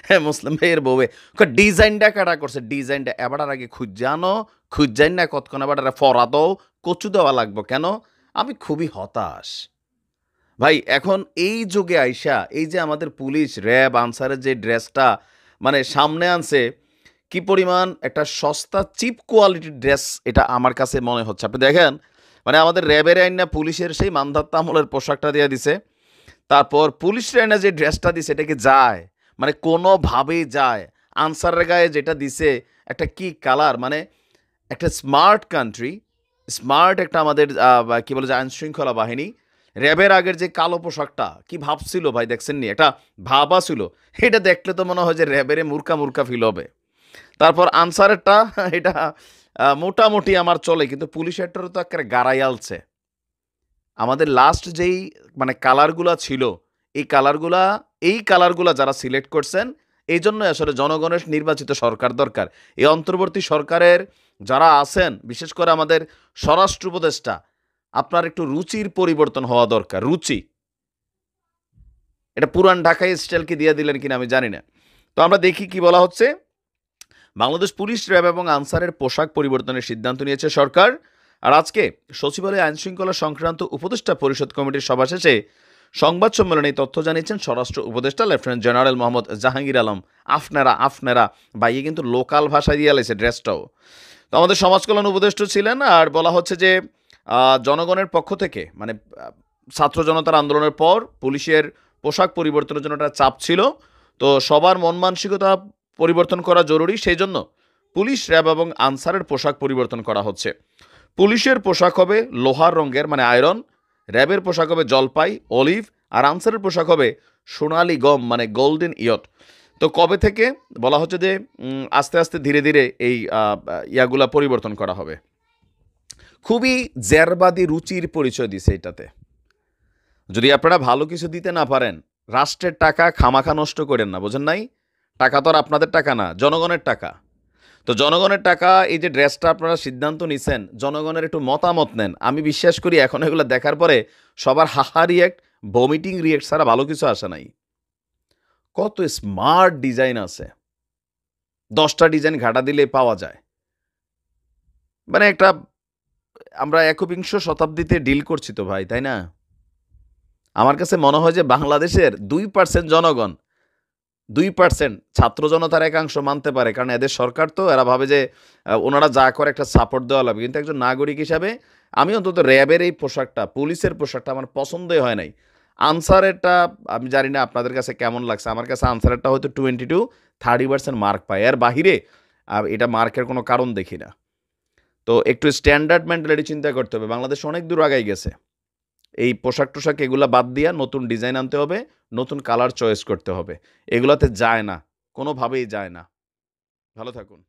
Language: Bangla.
হ্যাঁ, মুসলিম ভাইয়ের বউয়ে কয় ডিজাইনটা কাটা করছে, ডিজাইনটা এবাটার আগে খুঁজানো, খুঁজাইন না কতক্ষণ এবাটারে ফরা দাও, কচু দেওয়া লাগবো কেন? আমি খুবই হতাশ। ভাই এখন এই যুগে আইসা এই যে আমাদের পুলিশ, র‍্যাব, আনসারের যে ড্রেসটা মানে সামনে আনছে, কি পরিমাণ একটা সস্তা চিপ কোয়ালিটির ড্রেস এটা আমার কাছে মনে হচ্ছে। আপনি দেখেন মানে আমাদের র্যাবের আইন না পুলিশের সেই মানধাত্তা আমলের পোশাকটা দিয়ে দিছে। তারপর পুলিশের আইনা যে ড্রেসটা দিছে এটা কি যায়? মানে কোনোভাবেই যায়। আনসারের গায়ে যেটা দিছে একটা কি কালার মানে একটা স্মার্ট কান্ট্রি, স্মার্ট একটা আমাদের কি বলে যে আইনশৃঙ্খলা বাহিনী, র্যাবের আগের যে কালো পোশাকটা কি ভাবছিল ভাই দেখছেননি? একটা ভাবা ছিল। এটা দেখলে তো মনে হয় যে র্যাবের মূর্খা, মূর্খা ফিল হবে। তারপর আনসারেরটা এটা মোটামুটি আমার চলে কিন্তু পুলিশেরটারও তো একেবারে গাড়াই আলছে। আমাদের লাস্ট যেই মানে কালারগুলা ছিল, এই কালারগুলা যারা সিলেক্ট করছেন, এইজন্যই আসলে জনগণের নির্বাচিত সরকার দরকার। এই অন্তর্বর্তী সরকারের যারা আছেন, বিশেষ করে আমাদের স্বরাষ্ট্র উপদেষ্টা, আপনার একটু রুচির পরিবর্তন হওয়া দরকার। রুচি। এটা পুরান ঢাকাই স্টাইলকে দিয়ে দিলেন কিনা আমি জানি না। তো আমরা দেখি কি বলা হচ্ছে। বাংলাদেশ পুলিশ, র্যাব এবং আনসারের পোশাক পরিবর্তনের সিদ্ধান্ত নিয়েছে সরকার। আর আজকে সচিবালয়ে আইনশৃঙ্খলা সংক্রান্ত উপদেষ্টা পরিষদ কমিটির সভা শেষে সংবাদ সম্মেলনে এই তথ্য জানিয়েছেন স্বরাষ্ট্র উপদেষ্টা লেফটেন্যান্ট জেনারেল মোহাম্মদ জাহাঙ্গীর আলম। আফনেরা বাইয়ে কিন্তু লোকাল ভাষায় দিয়ে লেছে ড্রেসটাও। তো আমাদের সমাজ কল্যাণ উপদেষ্টা ছিলেন। আর বলা হচ্ছে যে জনগণের পক্ষ থেকে মানে ছাত্র জনতার আন্দোলনের পর পুলিশের পোশাক পরিবর্তনের জন্য একটা চাপ ছিল। তো সবার মন মানসিকতা পরিবর্তন করা জরুরি, সেই জন্য পুলিশ, র্যাব এবং আনসারের পোশাক পরিবর্তন করা হচ্ছে। পুলিশের পোশাক হবে লোহার রঙের মানে আয়রন, র্যাবের পোশাক হবে জলপাই, অলিভ, আর আনসারের পোশাক হবে সোনালি গম মানে গোল্ডেন ইয়ট। তো কবে থেকে বলা হচ্ছে যে আস্তে আস্তে ধীরে ধীরে এই ইয়াগুলা পরিবর্তন করা হবে। খুবই জেরবাদি রুচির পরিচয় দিছে এটাতে। যদি আপনারা ভালো কিছু দিতে না পারেন, রাষ্ট্রের টাকা খামাখা নষ্ট করেন না, বোঝেন নাই? টাকা তো আর আপনাদের টাকা না, জনগণের টাকা। তো জনগণের টাকা এই যে ড্রেসটা আপনারা সিদ্ধান্ত নিছেন, জনগণের একটু মতামত নেন। আমি বিশ্বাস করি এখন এগুলো দেখার পরে সবার হাহা রিয়েক্ট, ভমিটিং রিয়েক্ট ছাড়া ভালো কিছু আসে নাই। কত স্মার্ট ডিজাইন আছে, 10টা ডিজাইন ঘাটা দিলে পাওয়া যায়। মানে একটা আমরা একবিংশ শতাব্দীতে ডিল করছি তো ভাই, তাই না? আমার কাছে মনে হয় যে বাংলাদেশের 2% জনগণ, 2% ছাত্র জনতার একাংশ মানতে পারে, কারণ এদের সরকার তো এরা ভাবে যে ওনারা যা করে একটা সাপোর্ট দেওয়া লাগবে। কিন্তু একজন নাগরিক হিসাবে আমি অন্তত র্যাবের এই পোশাকটা, পুলিশের পোশাকটা আমার পছন্দই হয় নাই। আনসারেরটা আমি জানি না আপনাদের কাছে কেমন লাগছে। আমার কাছে আনসারেরটা হয়তো 20-30% মার্ক পায়, এর বাহিরে এটা মার্কের কোনো কারণ দেখি না। তো একটু স্ট্যান্ডার্ড মেন্টালিটি চিন্তা করতে হবে। বাংলাদেশ অনেক দূর আগাই গেছে। এই পোশাক-টোশাক এগুলা বাদ দিয়া নতুন ডিজাইন আনতে হবে, নতুন কালার চয়েস করতে হবে। এগুলাতে যায় না, কোনোভাবেই যায় না। ভালো থাকুন।